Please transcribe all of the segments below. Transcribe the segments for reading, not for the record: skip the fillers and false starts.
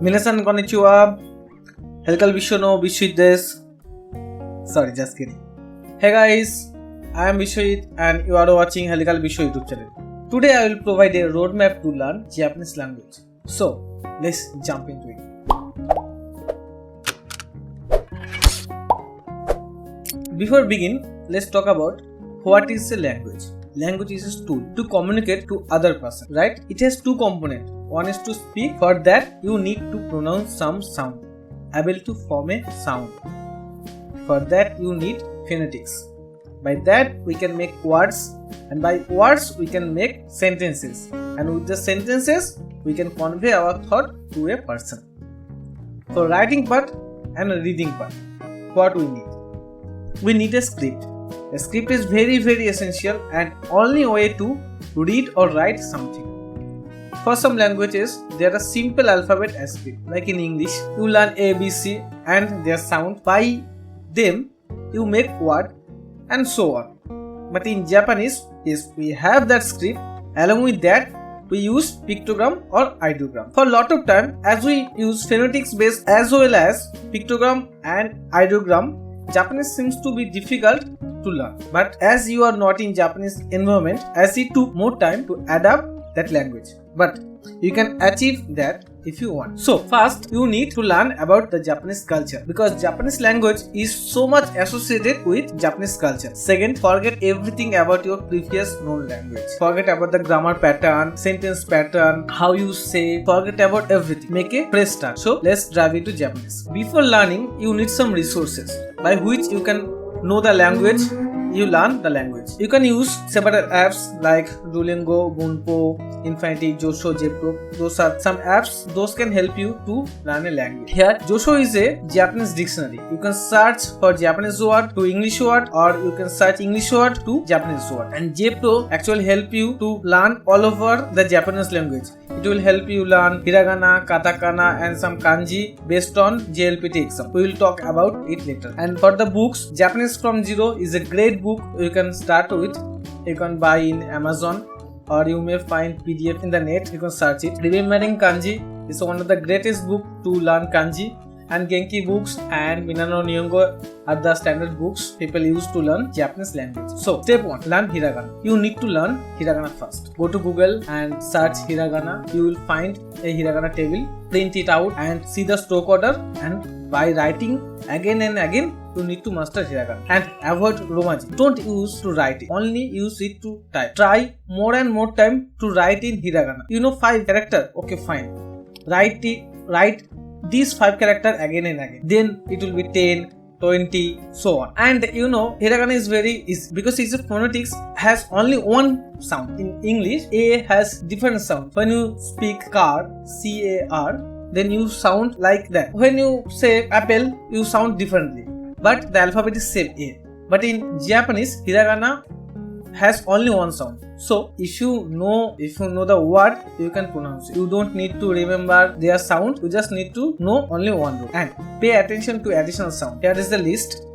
Minasan konnichiwa. Helical Biswa no Biswajit desu. Sorry, just kidding. Hey guys, I am Biswajit and you are watching Helical Biswa YouTube channel. Today I will provide a roadmap to learn Japanese language. So, let's jump into it. Before begin, let's talk about what is a language. Language is a tool to communicate to other person, right? It has two components. One is to speak. For that, you need to pronounce some sound, able to form a sound. For that, you need phonetics. By that, we can make words, and by words, we can make sentences. And with the sentences, we can convey our thought to a person. For writing part and reading part, what we need? We need a script. A script is very essential and only way to read or write something. For some languages, there are simple alphabet as script. Like in English, you learn A, B, C and their sound. By them, you make word and so on. But in Japanese, yes, we have that script. Along with that, we use pictogram or ideogram. For a lot of time, as we use phonetics based as well as pictogram and ideogram, Japanese seems to be difficult to learn. But as you are not in Japanese environment, as it took more time to adapt that language. But you can achieve that if you want. So first, you need to learn about the Japanese culture because Japanese language is so much associated with Japanese culture. Second, forget everything about your previous known language. Forget about the grammar pattern, sentence pattern, how you say, forget about everything. Make a fresh start. So let's dive into Japanese. Before learning, you need some resources by which you can know the language, you learn the language. You can use several apps like Duolingo, Bunpo, Infinity, Josho, Jepro. Those are some apps. Those can help you to learn a language. Here, Josho is a Japanese dictionary. You can search for Japanese word to English word, or you can search English word to Japanese word. And Jepro actually help you to learn all over the Japanese language. It will help you learn hiragana, katakana and some kanji based on JLPT exam. We will talk about it later. And for the books, Japanese from Zero is a great book you can start with. You can buy in Amazon or you may find PDF in the net. You can search it. Remembering Kanji is one of the greatest book to learn Kanji. And Genki books and Minano Nihongo are the standard books people use to learn Japanese language. So, step 1. Learn hiragana. You need to learn hiragana first. Go to Google and search hiragana. You will find a hiragana table. Print it out and see the stroke order. And by writing again and again, you need to master hiragana. And avoid romaji. Don't use to write it. Only use it to type. Try more and more time to write in hiragana. You know 5 character. Okay, fine. Write these 5 characters again and again. Then it will be 10, 20, so on. And you know, hiragana is very easy because its phonetics has only one sound. In English, A has different sound. When you speak car, C-A-R, then you sound like that. When you say apple, you sound differently. But the alphabet is same A. But in Japanese, hiragana has only one sound. So if you know the word, you can pronounce it. You don't need to remember their sound. You just need to know only one word. And pay attention to additional sound. Here is the list.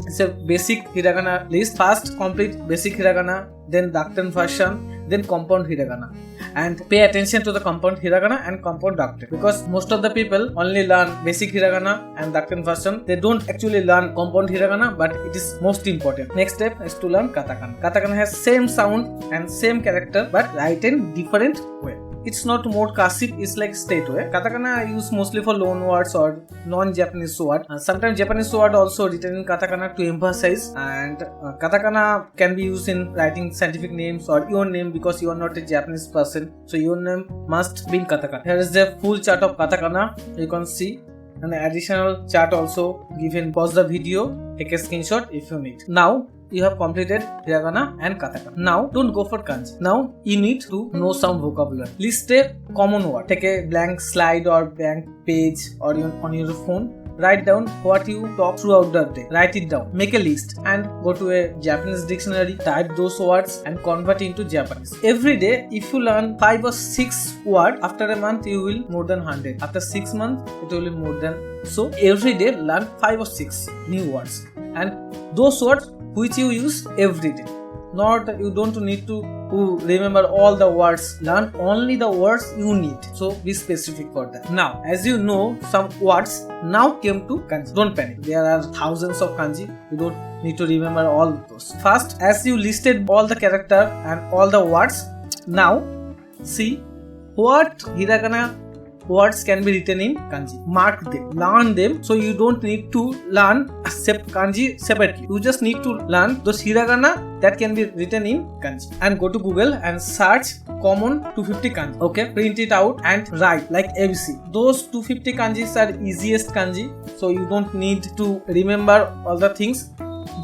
It's a basic hiragana list. First complete basic hiragana, then ductant version, then compound hiragana. And pay attention to the compound hiragana and compound ductant. Because most of the people only learn basic hiragana and ductant version. They don't actually learn compound hiragana, but it is most important. Next step is to learn katakana. Katakana has same sound and same character, but written different way. It's not more cursive, it's like straight way. Katakana I use mostly for loan words or non-Japanese word. Sometimes Japanese word also written in katakana to emphasize. And katakana can be used in writing scientific names or your name because you are not a Japanese person. So your name must be in katakana. Here is the full chart of katakana. You can see. And the additional chart also given. Pause the video, take a screenshot if you need. Now you have completed hiragana and katakana. Now don't go for kanji. Now you need to know some vocabulary. List a common word. Take a blank slide or blank page or on your phone. Write down what you talk throughout the day. Write it down. Make a list and go to a Japanese dictionary. Type those words and convert into Japanese. Every day, if you learn 5 or 6 words, after a month you will more than 100. After 6 months, it will be more than. So every day learn 5 or 6 new words. And those words which you use every day. Not you don't need to who remember all the words. Learn only the words you need. So be specific for that. Now, as you know, some words now came to kanji. Don't panic. There are thousands of kanji. You don't need to remember all of those. First, as you listed all the character and all the words, now see what hiragana words can be written in kanji. Mark them, learn them, so you don't need to learn kanji separately. You just need to learn those hiragana that can be written in kanji. And go to Google and search common 250 kanji. Okay, print it out and write like ABC. Those 250 kanjis are easiest kanji, so you don't need to remember all the things.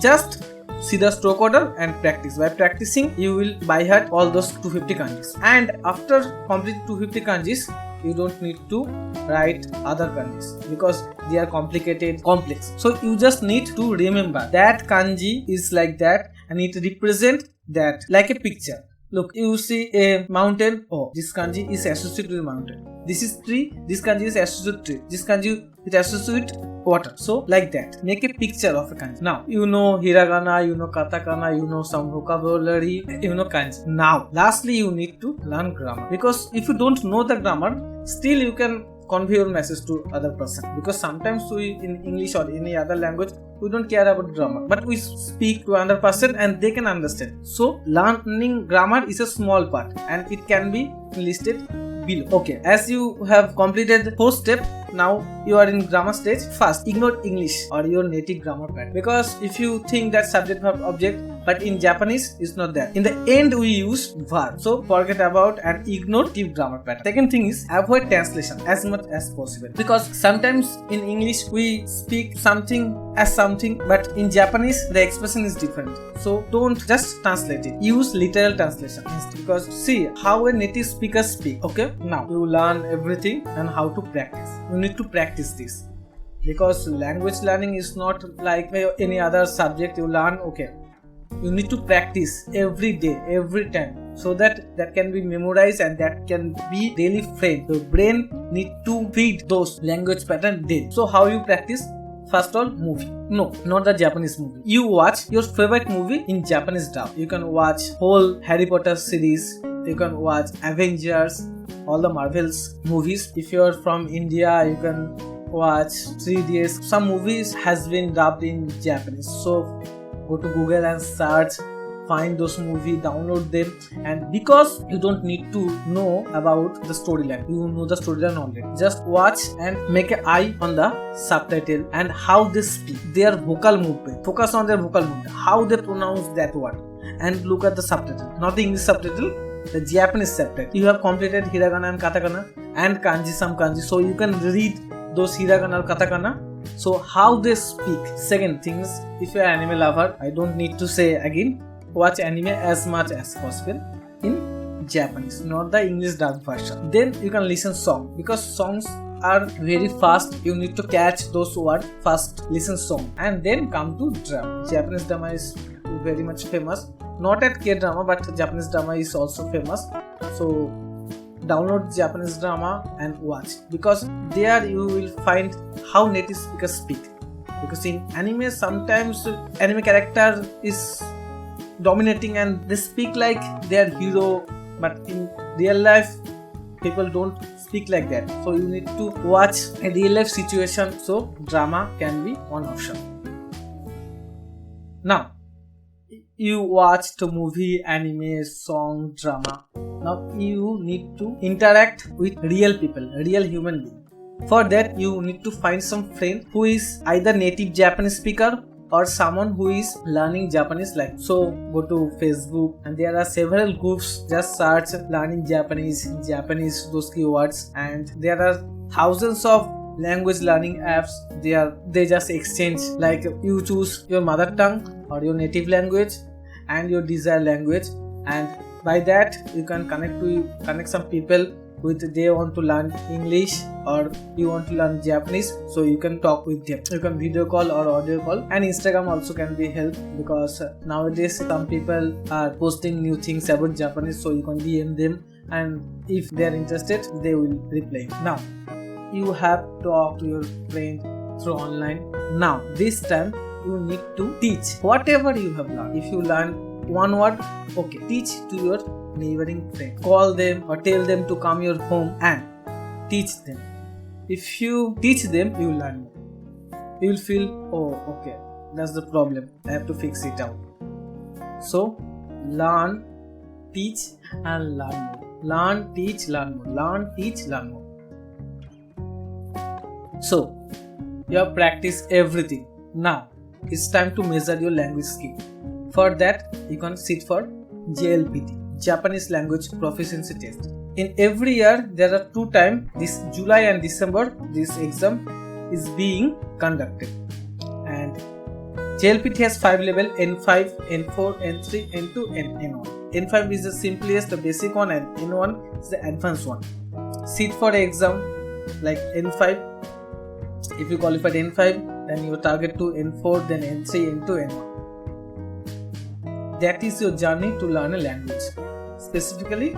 Just see the stroke order and practice. By practicing, you will by heart all those 250 kanjis. And after completing 250 kanjis, you don't need to write other kanjis because they are complicated, complex. So you just need to remember that kanji is like that and it represents that like a picture. Look, you see a mountain. Oh, this kanji is associated with mountain. This is tree. This kanji is associated with tree. This kanji is associated with water. So like that, make a picture of a kanji. Now you know hiragana, you know katakana, you know some vocabulary, you know kanji. Now lastly, you need to learn grammar, because if you don't know the grammar, still you can convey your message to other person, because sometimes we in English or any other language we don't care about grammar, but we speak to another person and they can understand. So learning grammar is a small part and it can be listed below. Okay, as you have completed 4 step, now you are in grammar stage. First, ignore English or your native grammar pattern, because if you think that subject verb object, but in Japanese it's not that. In the end we use verb, so forget about and ignore native grammar pattern. Second thing is avoid translation as much as possible, because sometimes in English we speak something as something, but in Japanese the expression is different. So don't just translate it, use literal translation instead, because see how a native speaker speak. Okay, now you learn everything and how to practice. You need to practice this, because language learning is not like any other subject you learn. Okay, you need to practice every day, every time, so that can be memorized and that can be daily framed. Your brain need to feed those language pattern daily. So how you practice? First of all, movie. No, not the Japanese movie. You watch your favorite movie in Japanese dub. You can watch whole Harry Potter series. You can watch Avengers, all the Marvels movies. If you are from India, you can watch 3DS. Some movies has been dubbed in Japanese. So go to Google and search, find those movies, download them. And because you don't need to know about the storyline, you know the storyline already. Just watch and make an eye on the subtitle and how they speak, their vocal movement. Focus on their vocal movement, how they pronounce that word, and look at the subtitle, not the English subtitle, the Japanese subtitle. You have completed hiragana and katakana and kanji, some kanji, so you can read those hiragana or katakana. So how they speak. Second thing is, if you are an anime lover, I don't need to say again, watch anime as much as possible in Japanese, not the English dub version. Then you can listen song, because songs are very fast. You need to catch those words first. Listen song and then come to drama. Japanese drama is very much famous. Not at K-drama, but Japanese drama is also famous. So download Japanese drama and watch, because there you will find how native speakers speak. Because in anime, sometimes anime character is dominating and they speak like they are hero, but in real life people don't speak like that. So you need to watch a real life situation, so drama can be one option. Now you watched a movie, anime, song, drama. Now you need to interact with real people, real human beings. For that you need to find some friend who is either native Japanese speaker or someone who is learning Japanese language. So go to Facebook and there are several groups. Just search learning Japanese, those keywords, and there are thousands of language learning apps. They just exchange, like you choose your mother tongue or your native language and your desired language, and by that you can connect some people with they want to learn English or you want to learn Japanese, so you can talk with them. You can video call or audio call, and Instagram also can be help, because nowadays some people are posting new things about Japanese, so you can DM them and if they are interested they will reply. Now you have talked to your friend through online. Now this time you need to teach whatever you have learned. If you learn one word, okay. Teach to your neighboring friend. Call them or tell them to come your home and teach them. If you teach them, you will learn more. You will feel, oh, okay, that's the problem. I have to fix it out. So, learn, teach, and learn more. Learn, teach, learn more. Learn, teach, learn more. So, you have practiced everything. Now, it's time to measure your language skill. For that, you can sit for JLPT, Japanese Language Proficiency Test. In every year, there are 2 times, this July and December, this exam is being conducted. And JLPT has 5 levels: N5, N4, N3, N2, and N1. N5 is the simplest, the basic one, and N1 is the advanced one. Sit for the exam like N5. If you qualified N5, then you target to N4, then N3, N2, N1. That is your journey to learn a language, specifically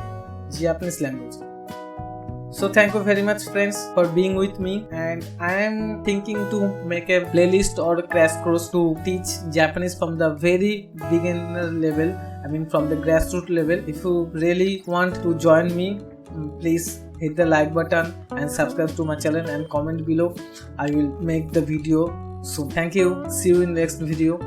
Japanese language. So thank you very much, friends, for being with me, and I am thinking to make a playlist or a crash course to teach Japanese from the very beginner level, from the grassroots level. If you really want to join me, please hit the like button and subscribe to my channel and comment below. I will make the video soon. Thank you. See you in the next video.